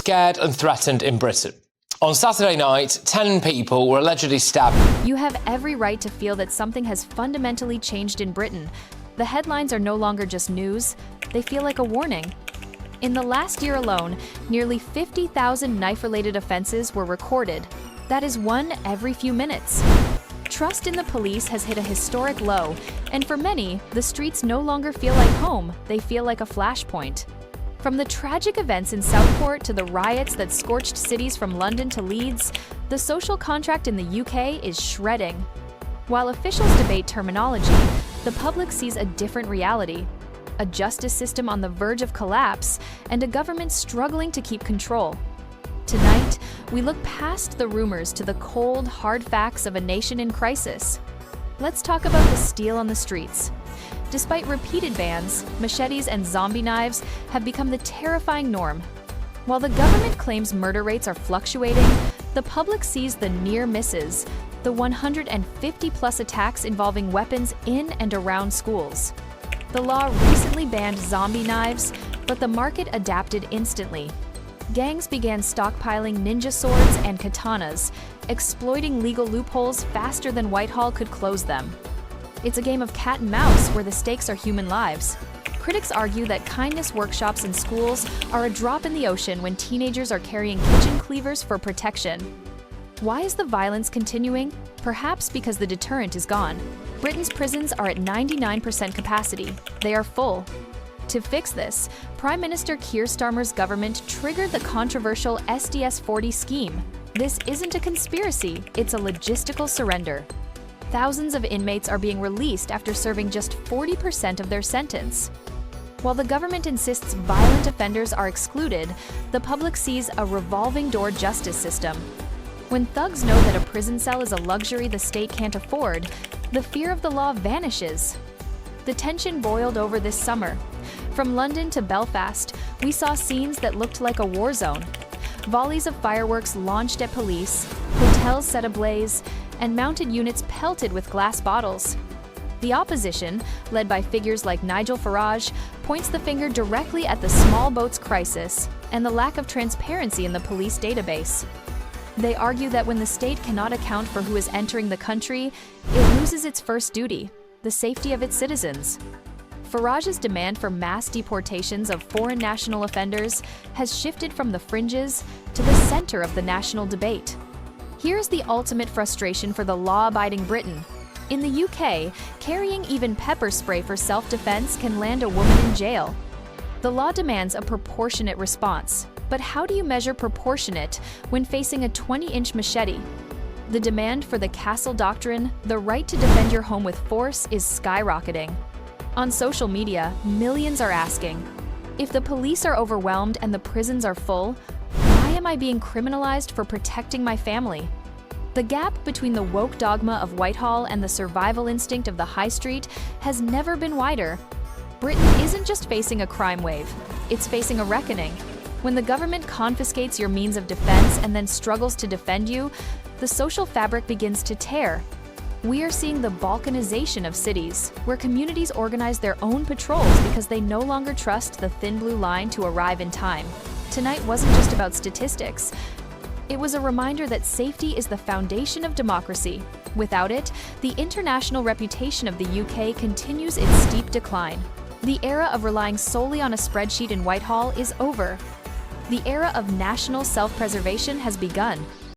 scared and threatened in Britain. On Saturday night, 10 people were allegedly stabbed. You have every right to feel that something has fundamentally changed in Britain. The headlines are no longer just news, they feel like a warning. In the last year alone, nearly 50,000 knife-related offenses were recorded. That is one every few minutes. Trust in the police has hit a historic low, and for many, the streets no longer feel like home, they feel like a flashpoint. From the tragic events in Southport to the riots that scorched cities from London to Leeds, the social contract in the UK is shredding. While officials debate terminology, the public sees a different reality. A justice system on the verge of collapse, and a government struggling to keep control. Tonight, we look past the rumors to the cold, hard facts of a nation in crisis. Let's talk about the steel on the streets. Despite repeated bans, machetes and zombie knives have become the terrifying norm. While the government claims murder rates are fluctuating, the public sees the near misses, the 150-plus attacks involving weapons in and around schools. The law recently banned zombie knives, but the market adapted instantly. Gangs began stockpiling ninja swords and katanas, exploiting legal loopholes faster than Whitehall could close them. It's a game of cat and mouse where the stakes are human lives. Critics argue that kindness workshops in schools are a drop in the ocean when teenagers are carrying kitchen cleavers for protection. Why is the violence continuing? Perhaps because the deterrent is gone. Britain's prisons are at 99% capacity. They are full. To fix this, Prime Minister Keir Starmer's government triggered the controversial SDS-40 scheme. This isn't a conspiracy, it's a logistical surrender. Thousands of inmates are being released after serving just 40% of their sentence. While the government insists violent offenders are excluded, the public sees a revolving door justice system. When thugs know that a prison cell is a luxury the state can't afford, the fear of the law vanishes. The tension boiled over this summer. From London to Belfast, we saw scenes that looked like a war zone. Volleys of fireworks launched at police, hotels set ablaze, and mounted units pelted with glass bottles. The opposition, led by figures like Nigel Farage, points the finger directly at the small boats crisis and the lack of transparency in the police database. They argue that when the state cannot account for who is entering the country, it loses its first duty, the safety of its citizens. Farage's demand for mass deportations of foreign national offenders has shifted from the fringes to the center of the national debate. Here's the ultimate frustration for the law-abiding Briton. In the UK, carrying even pepper spray for self-defense can land a woman in jail. The law demands a proportionate response. But how do you measure proportionate when facing a 20-inch machete? The demand for the castle doctrine, the right to defend your home with force, is skyrocketing. On social media, millions are asking, if the police are overwhelmed and the prisons are full, why am I being criminalized for protecting my family? The gap between the woke dogma of Whitehall and the survival instinct of the high street has never been wider. Britain isn't just facing a crime wave, it's facing a reckoning. When the government confiscates your means of defense and then struggles to defend you, the social fabric begins to tear. We are seeing the balkanization of cities, where communities organize their own patrols because they no longer trust the thin blue line to arrive in time. Tonight wasn't just about statistics. It was a reminder that safety is the foundation of democracy. Without it, the international reputation of the UK continues its steep decline. The era of relying solely on a spreadsheet in Whitehall is over. The era of national self-preservation has begun.